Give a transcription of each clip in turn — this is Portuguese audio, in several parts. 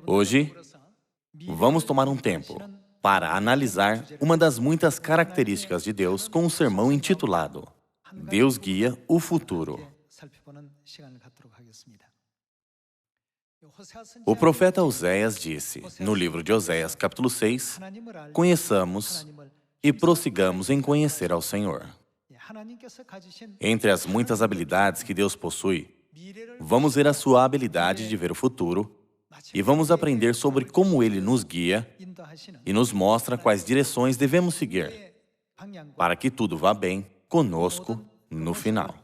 Hoje, vamos tomar um tempo para analisar uma das muitas características de Deus com um sermão intitulado Deus guia o futuro. O profeta Oséias disse, no livro de Oséias, capítulo 6, conheçamos e prossigamos em conhecer ao Senhor. Entre as muitas habilidades que Deus possui, vamos ver a sua habilidade de ver o futuro e vamos aprender sobre como Ele nos guia e nos mostra quais direções devemos seguir para que tudo vá bem conosco no final.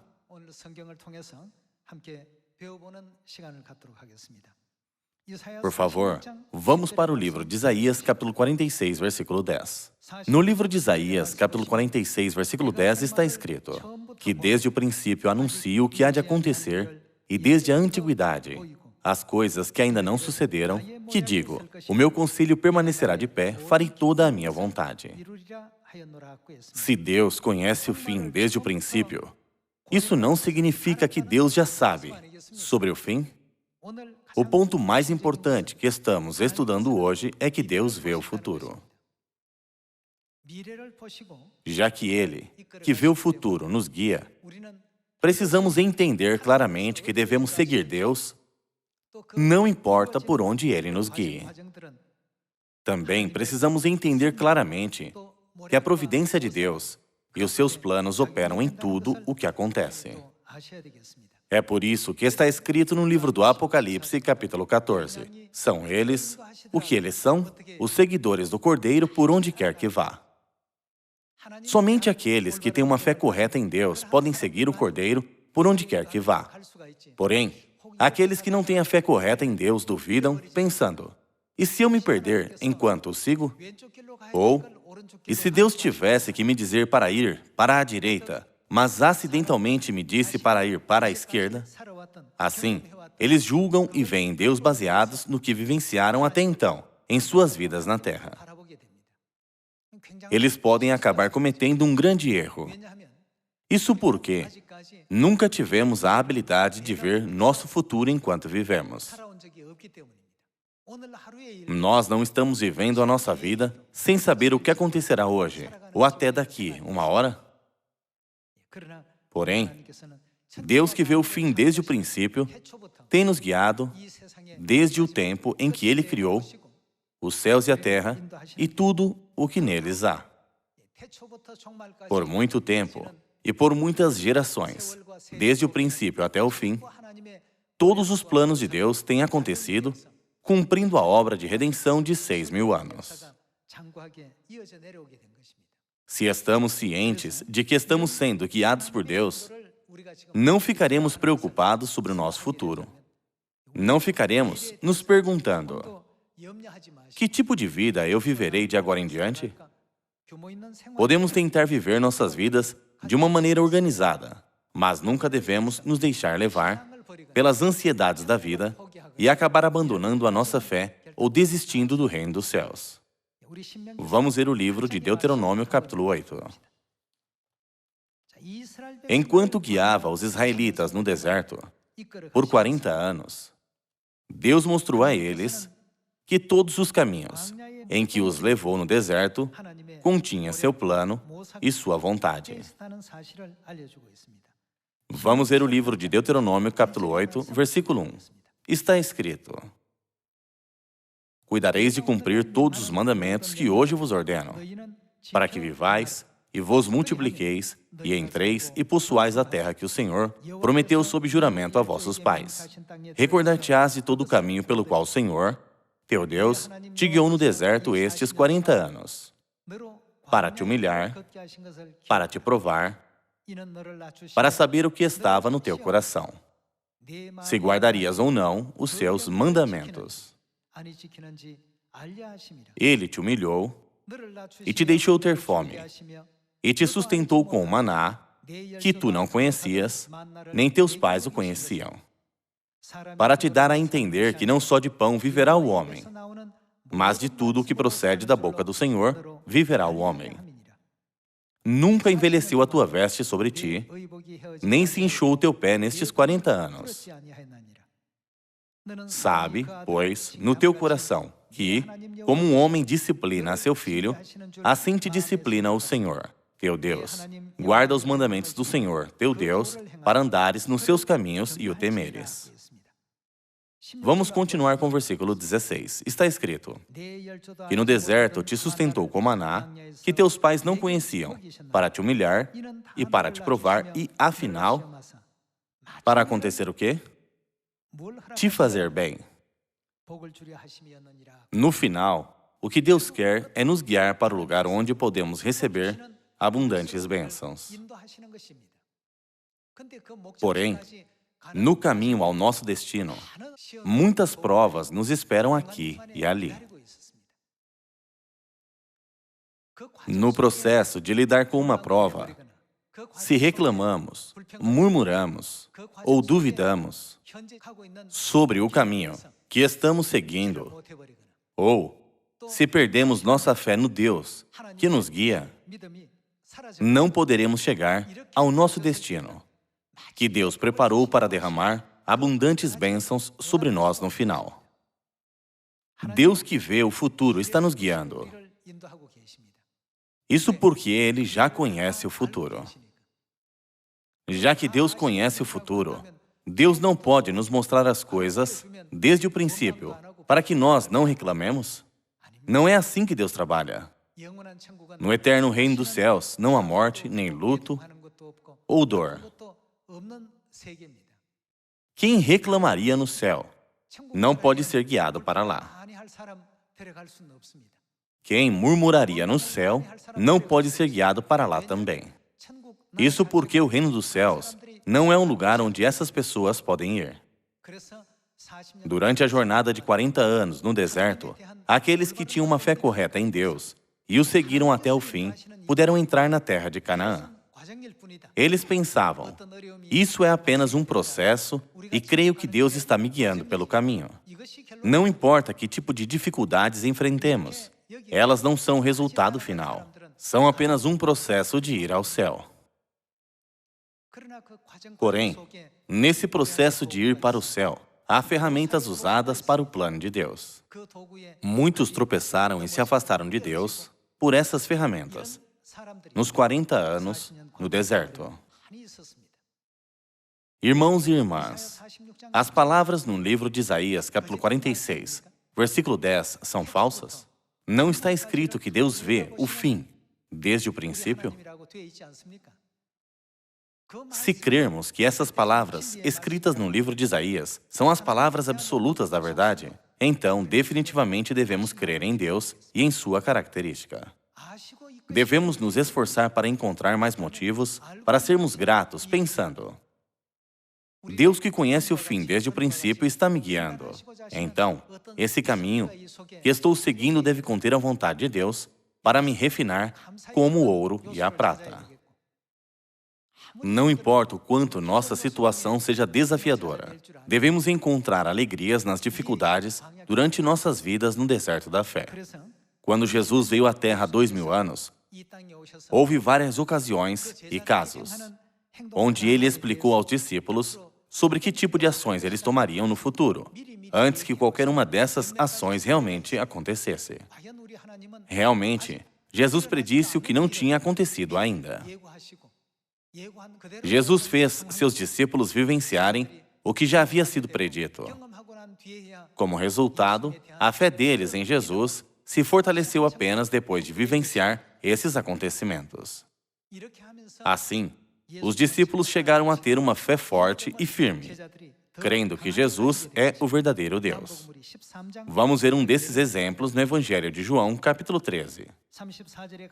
Por favor, vamos para o livro de Isaías, capítulo 46, versículo 10. No livro de Isaías, capítulo 46, versículo 10, está escrito que desde o princípio anuncio o que há de acontecer e desde a antiguidade, as coisas que ainda não sucederam, que digo, o meu conselho permanecerá de pé, farei toda a minha vontade. Se Deus conhece o fim desde o princípio, isso não significa que Deus já sabe sobre o fim? O ponto mais importante que estamos estudando hoje é que Deus vê o futuro. Já que Ele, que vê o futuro, nos guia, precisamos entender claramente que devemos seguir Deus, não importa por onde Ele nos guie. Também precisamos entender claramente que a providência de Deus e os seus planos operam em tudo o que acontece. É por isso que está escrito no livro do Apocalipse, capítulo 14. São eles, o que eles são, os seguidores do Cordeiro por onde quer que vá. Somente aqueles que têm uma fé correta em Deus podem seguir o Cordeiro por onde quer que vá. Porém, aqueles que não têm a fé correta em Deus duvidam, pensando, e se eu me perder enquanto o sigo? Ou, e se Deus tivesse que me dizer para ir para a direita, mas acidentalmente me disse para ir para a esquerda? Assim, eles julgam e veem Deus baseados no que vivenciaram até então, em suas vidas na Terra. Eles podem acabar cometendo um grande erro. Isso porque nunca tivemos a habilidade de ver nosso futuro enquanto vivemos. Nós não estamos vivendo a nossa vida sem saber o que acontecerá hoje, ou até daqui uma hora. Porém, Deus que vê o fim desde o princípio, tem nos guiado desde o tempo em que Ele criou os céus e a terra e tudo o que neles há. Por muito tempo e por muitas gerações, desde o princípio até o fim, todos os planos de Deus têm acontecido, cumprindo a obra de redenção de 6.000 anos. Se estamos cientes de que estamos sendo guiados por Deus, não ficaremos preocupados sobre o nosso futuro. Não ficaremos nos perguntando, que tipo de vida eu viverei de agora em diante? Podemos tentar viver nossas vidas de uma maneira organizada, mas nunca devemos nos deixar levar pelas ansiedades da vida e acabar abandonando a nossa fé ou desistindo do reino dos céus. Vamos ver o livro de Deuteronômio, capítulo 8. Enquanto guiava os israelitas no deserto, por 40 anos, Deus mostrou a eles que todos os caminhos em que os levou no deserto continha seu plano e sua vontade. Vamos ver o livro de Deuteronômio, capítulo 8, versículo 1. Está escrito: Cuidareis de cumprir todos os mandamentos que hoje vos ordeno, para que vivais e vos multipliqueis, e entreis e possuais a terra que o Senhor prometeu sob juramento a vossos pais. Recordar-te-ás de todo o caminho pelo qual o Senhor, teu Deus, te guiou no deserto estes 40 anos, para te humilhar, para te provar, para saber o que estava no teu coração, se guardarias ou não os seus mandamentos. Ele te humilhou e te deixou ter fome, e te sustentou com o maná, que tu não conhecias, nem teus pais o conheciam, para te dar a entender que não só de pão viverá o homem, mas de tudo o que procede da boca do Senhor viverá o homem. Nunca envelheceu a tua veste sobre ti, nem se inchou o teu pé nestes 40 anos. Sabe, pois, no teu coração, que, como um homem disciplina a seu filho, assim te disciplina o Senhor, teu Deus. Guarda os mandamentos do Senhor, teu Deus, para andares nos seus caminhos e o temeres. Vamos continuar com o versículo 16. Está escrito: que no deserto te sustentou com maná, que teus pais não conheciam, para te humilhar e para te provar, e afinal, para acontecer o quê? Te fazer bem. No final, o que Deus quer é nos guiar para o lugar onde podemos receber abundantes bênçãos. Porém, no caminho ao nosso destino, muitas provas nos esperam aqui e ali. No processo de lidar com uma prova, se reclamamos, murmuramos ou duvidamos sobre o caminho que estamos seguindo, ou se perdemos nossa fé no Deus que nos guia, não poderemos chegar ao nosso destino, que Deus preparou para derramar abundantes bênçãos sobre nós no final. Deus que vê o futuro está nos guiando. Isso porque Ele já conhece o futuro. Já que Deus conhece o futuro, Deus não pode nos mostrar as coisas desde o princípio para que nós não reclamemos? Não é assim que Deus trabalha. No eterno reino dos céus, não há morte, nem luto ou dor. Quem reclamaria no céu não pode ser guiado para lá. Quem murmuraria no céu não pode ser guiado para lá também. Isso porque o reino dos céus não é um lugar onde essas pessoas podem ir. Durante a jornada de 40 anos no deserto, aqueles que tinham uma fé correta em Deus e o seguiram até o fim, puderam entrar na terra de Canaã. Eles pensavam, isso é apenas um processo e creio que Deus está me guiando pelo caminho. Não importa que tipo de dificuldades enfrentemos, elas não são o resultado final. São apenas um processo de ir ao céu. Porém, nesse processo de ir para o céu, há ferramentas usadas para o plano de Deus. Muitos tropeçaram e se afastaram de Deus por essas ferramentas, nos 40 anos no deserto. Irmãos e irmãs, as palavras no livro de Isaías, capítulo 46, versículo 10, são falsas? Não está escrito que Deus vê o fim desde o princípio? Se crermos que essas palavras escritas no livro de Isaías são as palavras absolutas da verdade, então definitivamente devemos crer em Deus e em sua característica. Devemos nos esforçar para encontrar mais motivos para sermos gratos, pensando: Deus que conhece o fim desde o princípio está me guiando. Então, esse caminho que estou seguindo deve conter a vontade de Deus para me refinar como o ouro e a prata. Não importa o quanto nossa situação seja desafiadora, devemos encontrar alegrias nas dificuldades durante nossas vidas no deserto da fé. Quando Jesus veio à Terra há 2000 anos, houve várias ocasiões e casos onde Ele explicou aos discípulos sobre que tipo de ações eles tomariam no futuro, antes que qualquer uma dessas ações realmente acontecesse. Realmente, Jesus predisse o que não tinha acontecido ainda. Jesus fez seus discípulos vivenciarem o que já havia sido predito. Como resultado, a fé deles em Jesus se fortaleceu apenas depois de vivenciar esses acontecimentos. Assim, os discípulos chegaram a ter uma fé forte e firme, crendo que Jesus é o verdadeiro Deus. Vamos ver um desses exemplos no Evangelho de João, capítulo 13.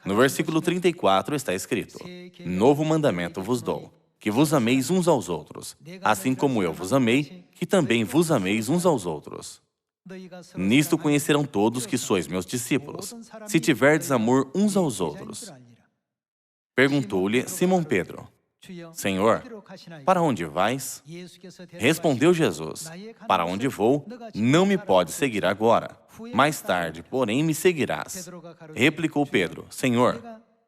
No versículo 34 está escrito: Novo mandamento vos dou, que vos ameis uns aos outros, assim como eu vos amei, que também vos ameis uns aos outros. Nisto conhecerão todos que sois meus discípulos, se tiverdes amor uns aos outros. Perguntou-lhe Simão Pedro: Senhor, para onde vais? Respondeu Jesus: Para onde vou, não me podes seguir agora. Mais tarde, porém, me seguirás. Replicou Pedro: Senhor,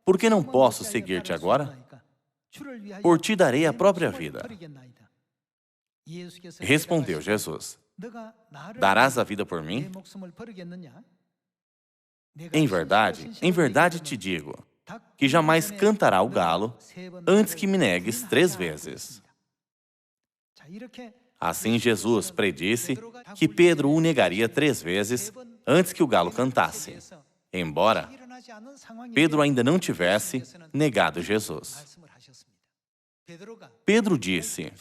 por que não posso seguir-te agora? Por ti darei a própria vida. Respondeu Jesus: Darás a vida por mim? Em verdade te digo, que jamais cantará o galo antes que me negues 3 vezes. Assim Jesus predisse que Pedro o negaria 3 vezes antes que o galo cantasse, embora Pedro ainda não tivesse negado Jesus. Pedro disse: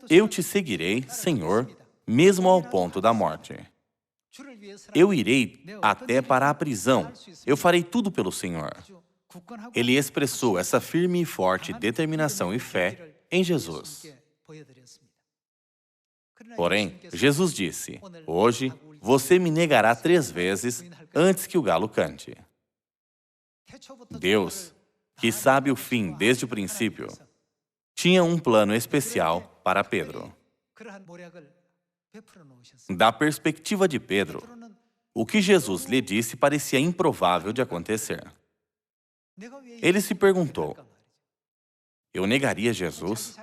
Eu te seguirei, Senhor, mesmo ao ponto da morte. Eu irei até para a prisão. Eu farei tudo pelo Senhor. Ele expressou essa firme e forte determinação e fé em Jesus. Porém, Jesus disse: Hoje você me negará 3 vezes antes que o galo cante. Deus, que sabe o fim desde o princípio, tinha um plano especial para Pedro. Da perspectiva de Pedro, o que Jesus lhe disse parecia improvável de acontecer. Ele se perguntou: eu negaria Jesus?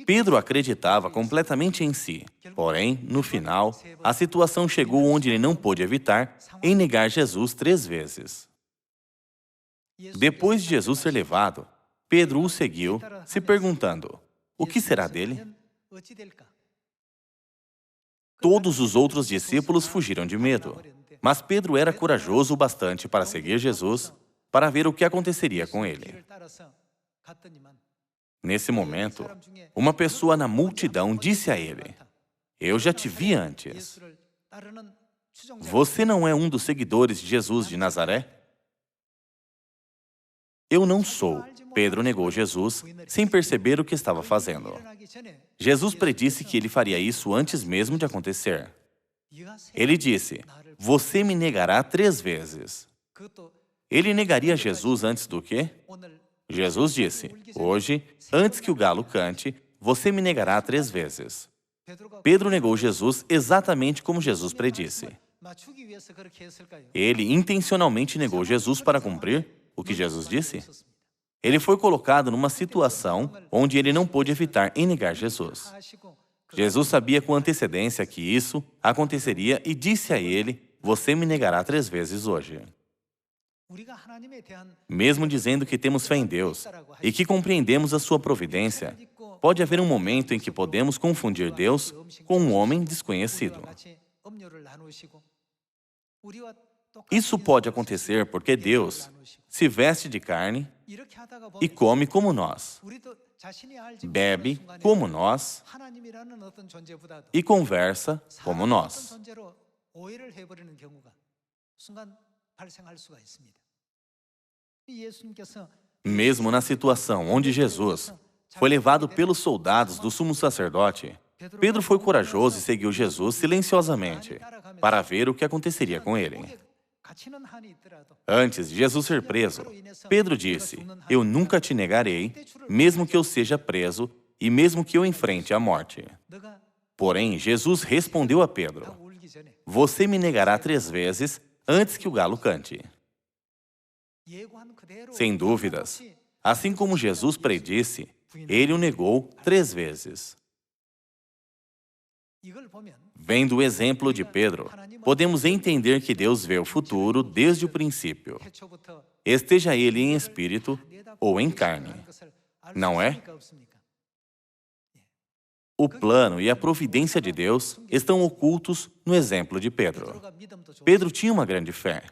Pedro acreditava completamente em si. Porém, no final, a situação chegou onde ele não pôde evitar em negar Jesus 3 vezes. Depois de Jesus ser levado, Pedro o seguiu, se perguntando: o que será dele? Todos os outros discípulos fugiram de medo, mas Pedro era corajoso o bastante para seguir Jesus, para ver o que aconteceria com ele. Nesse momento, uma pessoa na multidão disse a ele: eu já te vi antes. Você não é um dos seguidores de Jesus de Nazaré? Eu não sou. Pedro negou Jesus sem perceber o que estava fazendo. Jesus predisse que ele faria isso antes mesmo de acontecer. Ele disse: você me negará 3 vezes. Ele negaria Jesus antes do quê? Jesus disse: hoje, antes que o galo cante, você me negará 3 vezes. Pedro negou Jesus exatamente como Jesus predisse. Ele intencionalmente negou Jesus para cumprir o que Jesus disse? Ele foi colocado numa situação onde ele não pôde evitar em negar Jesus. Jesus sabia com antecedência que isso aconteceria e disse a ele: você me negará 3 vezes hoje. Mesmo dizendo que temos fé em Deus e que compreendemos a sua providência, pode haver um momento em que podemos confundir Deus com um homem desconhecido. Isso pode acontecer porque Deus se veste de carne e come como nós, bebe como nós e conversa como nós. Mesmo na situação onde Jesus foi levado pelos soldados do sumo sacerdote, Pedro foi corajoso e seguiu Jesus silenciosamente para ver o que aconteceria com ele. Antes de Jesus ser preso, Pedro disse: eu nunca te negarei, mesmo que eu seja preso e mesmo que eu enfrente a morte. Porém, Jesus respondeu a Pedro: você me negará 3 vezes antes que o galo cante. Sem dúvidas, assim como Jesus predisse, ele o negou 3 vezes. Vendo o exemplo de Pedro, podemos entender que Deus vê o futuro desde o princípio, esteja ele em espírito ou em carne, não é? O plano e a providência de Deus estão ocultos no exemplo de Pedro. Pedro tinha uma grande fé.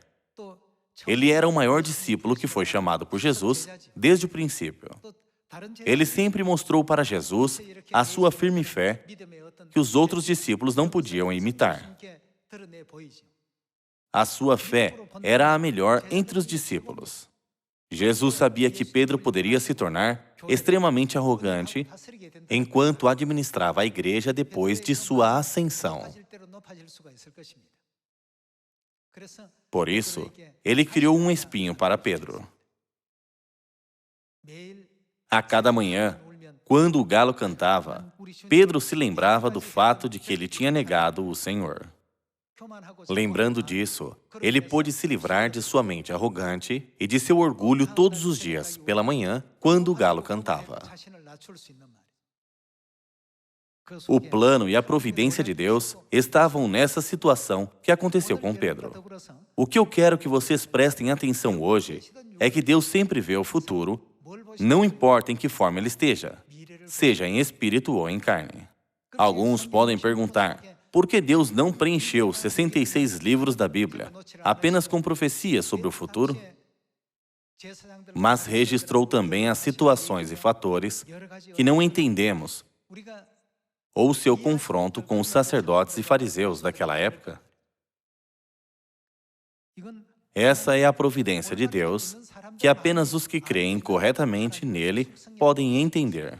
Ele era o maior discípulo que foi chamado por Jesus desde o princípio. Ele sempre mostrou para Jesus a sua firme fé que os outros discípulos não podiam imitar. A sua fé era a melhor entre os discípulos. Jesus sabia que Pedro poderia se tornar extremamente arrogante enquanto administrava a igreja depois de sua ascensão. Por isso, ele criou um espinho para Pedro. A cada manhã, quando o galo cantava, Pedro se lembrava do fato de que ele tinha negado o Senhor. Lembrando disso, ele pôde se livrar de sua mente arrogante e de seu orgulho todos os dias, pela manhã, quando o galo cantava. O plano e a providência de Deus estavam nessa situação que aconteceu com Pedro. O que eu quero que vocês prestem atenção hoje é que Deus sempre vê o futuro, não importa em que forma ele esteja, seja em espírito ou em carne. Alguns podem perguntar, por que Deus não preencheu os 66 livros da Bíblia apenas com profecias sobre o futuro? Mas registrou também as situações e fatores que não entendemos ou seu confronto com os sacerdotes e fariseus daquela época. Essa é a providência de Deus, que apenas os que creem corretamente nele podem entender.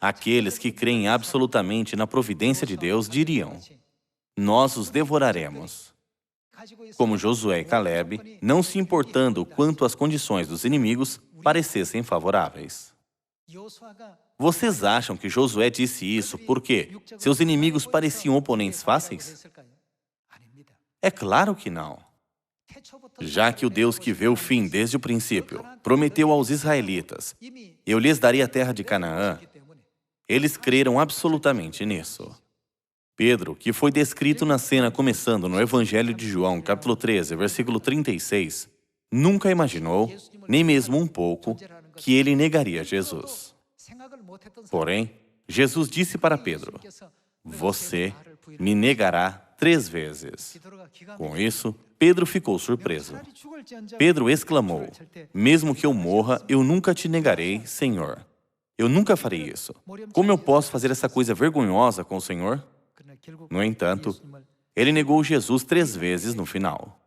Aqueles que creem absolutamente na providência de Deus diriam, nós os devoraremos. Como Josué e Caleb, não se importando quanto as condições dos inimigos parecessem favoráveis. Vocês acham que Josué disse isso porque seus inimigos pareciam oponentes fáceis? É claro que não. Já que o Deus que vê o fim desde o princípio prometeu aos israelitas, eu lhes daria a terra de Canaã, eles creram absolutamente nisso. Pedro, que foi descrito na cena começando no Evangelho de João, capítulo 13, versículo 36, nunca imaginou, nem mesmo um pouco, que ele negaria Jesus. Porém, Jesus disse para Pedro, você me negará 3 vezes. Com isso, Pedro ficou surpreso. Pedro exclamou, mesmo que eu morra, eu nunca te negarei, Senhor. Eu nunca farei isso. Como eu posso fazer essa coisa vergonhosa com o Senhor? No entanto, ele negou Jesus 3 vezes no final.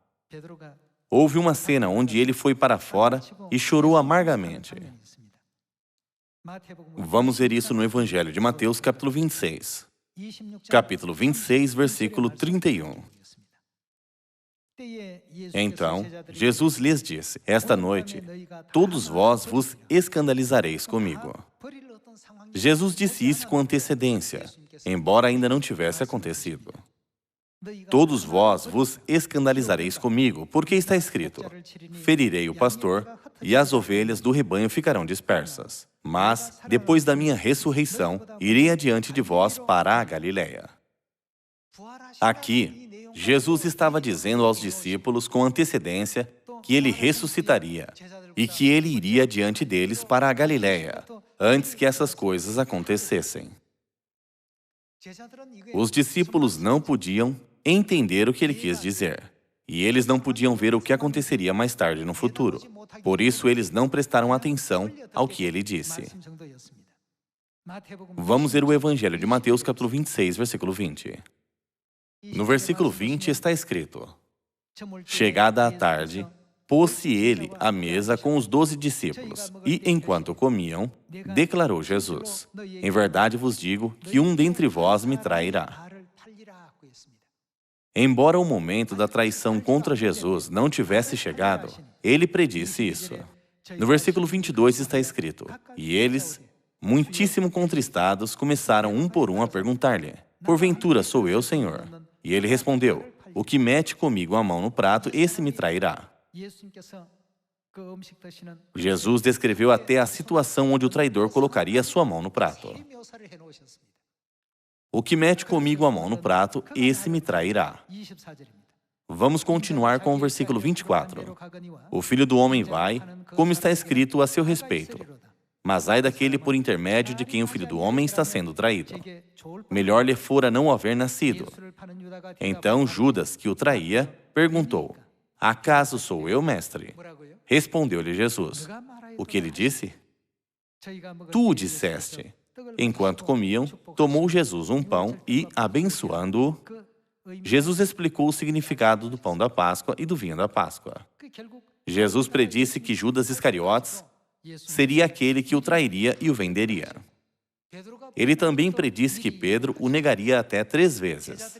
Houve uma cena onde ele foi para fora e chorou amargamente. Vamos ver isso no Evangelho de Mateus, capítulo 26. Capítulo 26, versículo 31. Então, Jesus lhes disse, esta noite, todos vós vos escandalizareis comigo. Jesus disse isso com antecedência, embora ainda não tivesse acontecido. Todos vós vos escandalizareis comigo, porque está escrito, ferirei o pastor e as ovelhas do rebanho ficarão dispersas. Mas, depois da minha ressurreição, irei adiante de vós para a Galileia. Aqui, Jesus estava dizendo aos discípulos com antecedência que ele ressuscitaria e que ele iria diante deles para a Galileia, antes que essas coisas acontecessem. Os discípulos não podiam entender o que ele quis dizer, e eles não podiam ver o que aconteceria mais tarde no futuro. Por isso, eles não prestaram atenção ao que ele disse. Vamos ver o Evangelho de Mateus, capítulo 26, versículo 20. No versículo 20 está escrito, chegada a tarde, pôs-se ele à mesa com os 12 discípulos, e, enquanto comiam, declarou Jesus, em verdade vos digo que um dentre vós me trairá. Embora o momento da traição contra Jesus não tivesse chegado, ele predisse isso. No versículo 22 está escrito, e eles, muitíssimo contristados, começaram um por um a perguntar-lhe, porventura sou eu, Senhor? E ele respondeu, o que mete comigo a mão no prato, esse me trairá. Jesus descreveu até a situação onde o traidor colocaria a sua mão no prato. O que mete comigo a mão no prato, esse me trairá. Vamos continuar com o versículo 24. O Filho do Homem vai, como está escrito a seu respeito. Mas ai daquele por intermédio de quem o Filho do Homem está sendo traído. Melhor lhe fora não haver nascido. Então Judas, que o traía, perguntou, acaso sou eu, mestre? Respondeu-lhe Jesus. O que ele disse? Tu o disseste. Enquanto comiam, tomou Jesus um pão e, abençoando-o, Jesus explicou o significado do pão da Páscoa e do vinho da Páscoa. Jesus predisse que Judas Iscariotes seria aquele que o trairia e o venderia. Ele também predisse que Pedro o negaria até 3 vezes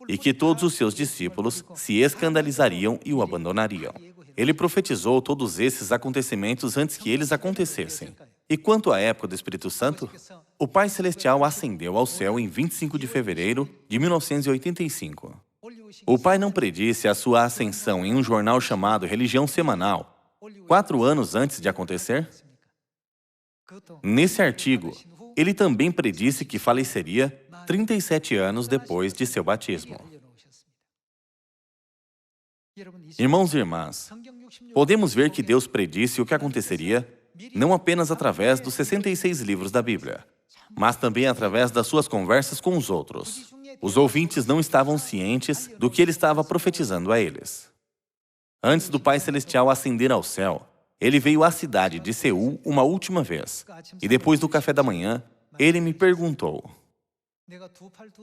e que todos os seus discípulos se escandalizariam e o abandonariam. Ele profetizou todos esses acontecimentos antes que eles acontecessem. E quanto à época do Espírito Santo, o Pai Celestial ascendeu ao céu em 25 de fevereiro de 1985. O Pai não predisse a sua ascensão em um jornal chamado Religião Semanal, 4 anos antes de acontecer? Nesse artigo, Ele também predisse que faleceria 37 anos depois de seu batismo. Irmãos e irmãs, podemos ver que Deus predisse o que aconteceria não apenas através dos 66 livros da Bíblia, mas também através das suas conversas com os outros. Os ouvintes não estavam cientes do que ele estava profetizando a eles. Antes do Pai Celestial ascender ao céu, ele veio à cidade de Seul uma última vez, e depois do café da manhã, ele me perguntou: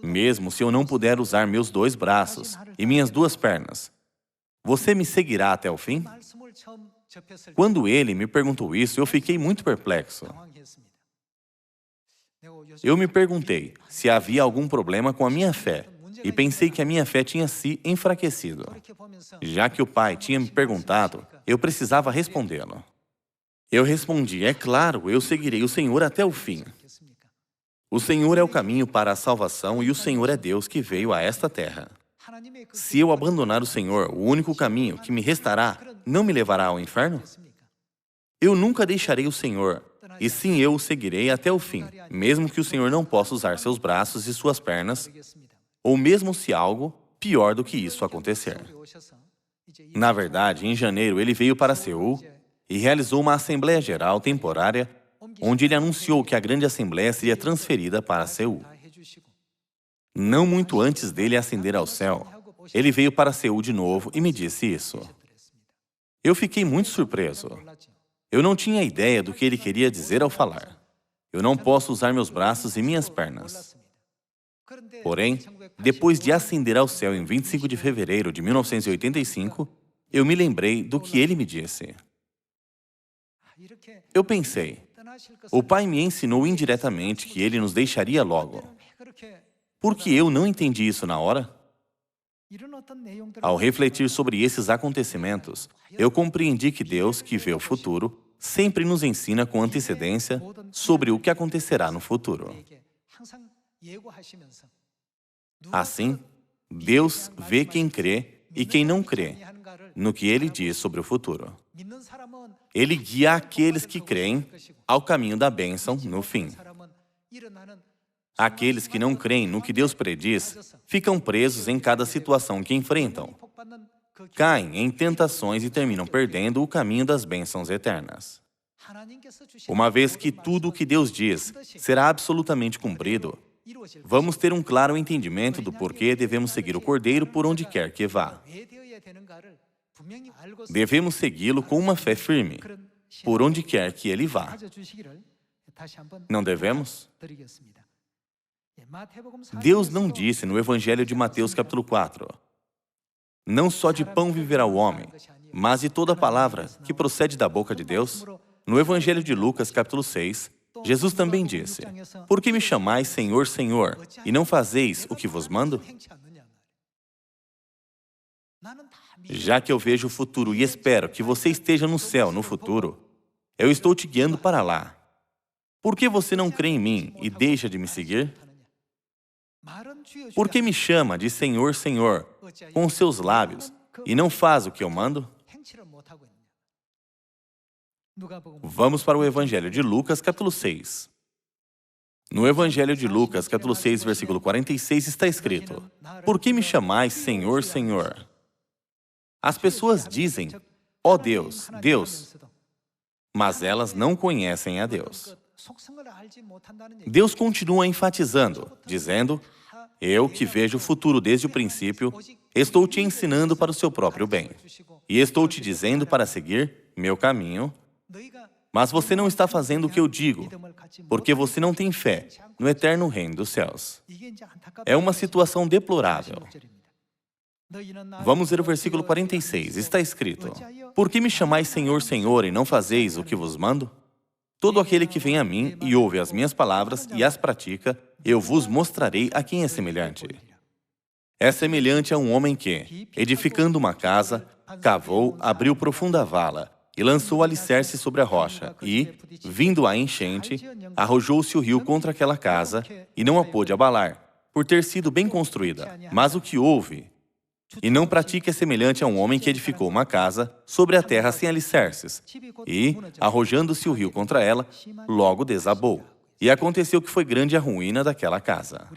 mesmo se eu não puder usar meus 2 braços e minhas 2 pernas, você me seguirá até o fim? Quando ele me perguntou isso, eu fiquei muito perplexo. Eu me perguntei se havia algum problema com a minha fé e pensei que a minha fé tinha se enfraquecido. Já que o Pai tinha me perguntado, eu precisava respondê-lo. Eu respondi: é claro, eu seguirei o Senhor até o fim. O Senhor é o caminho para a salvação e o Senhor é Deus que veio a esta terra. Se eu abandonar o Senhor, o único caminho que me restará não me levará ao inferno? Eu nunca deixarei o Senhor, e sim eu o seguirei até o fim, mesmo que o Senhor não possa usar seus braços e suas pernas, ou mesmo se algo pior do que isso acontecer. Na verdade, em janeiro, ele veio para Seul e realizou uma Assembleia Geral temporária, onde ele anunciou que a grande Assembleia seria transferida para Seul. Não muito antes dele ascender ao céu, ele veio para Seul de novo e me disse isso. Eu fiquei muito surpreso. Eu não tinha ideia do que ele queria dizer ao falar. Eu não posso usar meus braços e minhas pernas. Porém, depois de ascender ao céu em 25 de fevereiro de 1985, eu me lembrei do que ele me disse. Eu pensei, o Pai me ensinou indiretamente que ele nos deixaria logo. Por que eu não entendi isso na hora? Ao refletir sobre esses acontecimentos, eu compreendi que Deus, que vê o futuro, sempre nos ensina com antecedência sobre o que acontecerá no futuro. Assim, Deus vê quem crê e quem não crê no que Ele diz sobre o futuro. Ele guia aqueles que creem ao caminho da bênção no fim. Aqueles que não creem no que Deus prediz ficam presos em cada situação que enfrentam, caem em tentações e terminam perdendo o caminho das bênçãos eternas. Uma vez que tudo o que Deus diz será absolutamente cumprido, vamos ter um claro entendimento do porquê devemos seguir o Cordeiro por onde quer que vá. Devemos segui-lo com uma fé firme, por onde quer que ele vá. Não devemos? Deus não disse no Evangelho de Mateus capítulo 4, não só de pão viverá o homem, mas de toda palavra que procede da boca de Deus. No Evangelho de Lucas capítulo 6, Jesus também disse, por que me chamais Senhor, Senhor, e não fazeis o que vos mando? Já que eu vejo o futuro e espero que você esteja no céu no futuro, eu estou te guiando para lá. Por que você não crê em mim e deixa de me seguir? Por que me chama de Senhor, Senhor, com os seus lábios, e não faz o que eu mando? Vamos para o Evangelho de Lucas, capítulo 6. No Evangelho de Lucas, capítulo 6, versículo 46, está escrito, por que me chamais Senhor, Senhor? As pessoas dizem, ó Deus, Deus, mas elas não conhecem a Deus. Deus continua enfatizando, dizendo, eu que vejo o futuro desde o princípio, estou te ensinando para o seu próprio bem. E estou te dizendo para seguir meu caminho, mas você não está fazendo o que eu digo, porque você não tem fé no eterno reino dos céus. É uma situação deplorável. Vamos ver o versículo 46, está escrito, por que me chamais Senhor, Senhor, e não fazeis o que vos mando? Todo aquele que vem a mim e ouve as minhas palavras e as pratica, eu vos mostrarei a quem é semelhante. É semelhante a um homem que, edificando uma casa, cavou, abriu profunda vala e lançou alicerce sobre a rocha e, vindo a enchente, arrojou-se o rio contra aquela casa e não a pôde abalar, por ter sido bem construída. Mas o que ouve e não pratica é semelhante a um homem que edificou uma casa sobre a terra sem alicerces e, arrojando-se o rio contra ela, logo desabou. E aconteceu que foi grande a ruína daquela casa.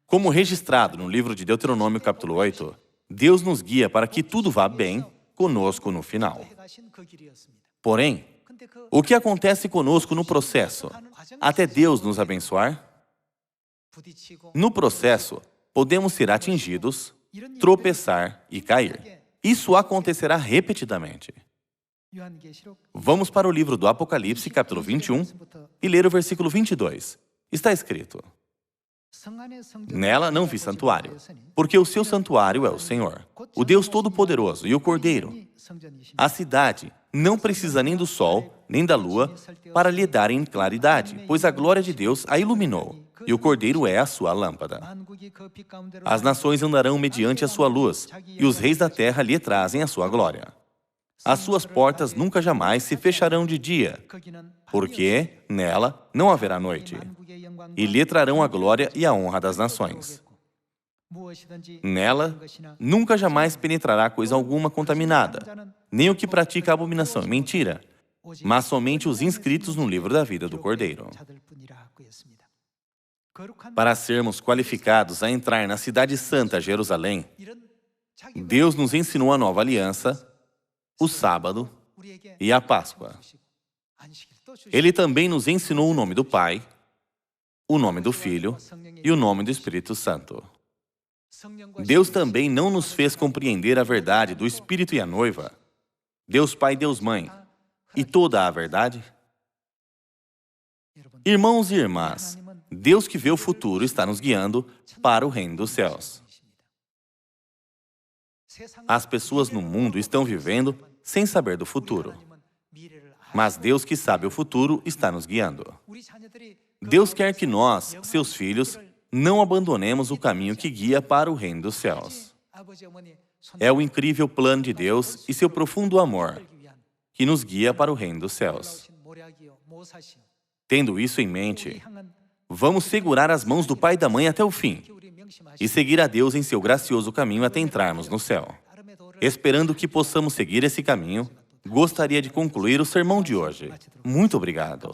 Como registrado no livro de Deuteronômio, capítulo 8, Deus nos guia para que tudo vá bem conosco no final. Porém, o que acontece conosco no processo, até Deus nos abençoar? No processo, podemos ser atingidos, tropeçar e cair. Isso acontecerá repetidamente. Vamos para o livro do Apocalipse, capítulo 21, e ler o versículo 22. Está escrito: Nela não vi santuário, porque o seu santuário é o Senhor, o Deus Todo-Poderoso e o Cordeiro. A cidade não precisa nem do sol, nem da lua, para lhe darem claridade, pois a glória de Deus a iluminou, e o Cordeiro é a sua lâmpada. As nações andarão mediante a sua luz, e os reis da terra lhe trazem a sua glória. As suas portas nunca jamais se fecharão de dia, porque nela não haverá noite, e lhe trarão a glória e a honra das nações. Nela nunca jamais penetrará coisa alguma contaminada, nem o que pratica abominação e mentira, mas somente os inscritos no livro da vida do Cordeiro. Para sermos qualificados a entrar na cidade santa, Jerusalém, Deus nos ensinou a nova aliança, o sábado e a Páscoa. Ele também nos ensinou o nome do Pai, o nome do Filho e o nome do Espírito Santo. Deus também não nos fez compreender a verdade do Espírito e a noiva, Deus Pai e Deus Mãe, e toda a verdade? Irmãos e irmãs, Deus que vê o futuro está nos guiando para o reino dos céus. As pessoas no mundo estão vivendo sem saber do futuro. Mas Deus que sabe o futuro está nos guiando. Deus quer que nós, seus filhos, não abandonemos o caminho que guia para o reino dos céus. É o incrível plano de Deus e seu profundo amor que nos guia para o reino dos céus. Tendo isso em mente, vamos segurar as mãos do pai e da mãe até o fim e seguir a Deus em seu gracioso caminho até entrarmos no céu. Esperando que possamos seguir esse caminho, gostaria de concluir o sermão de hoje. Muito obrigado.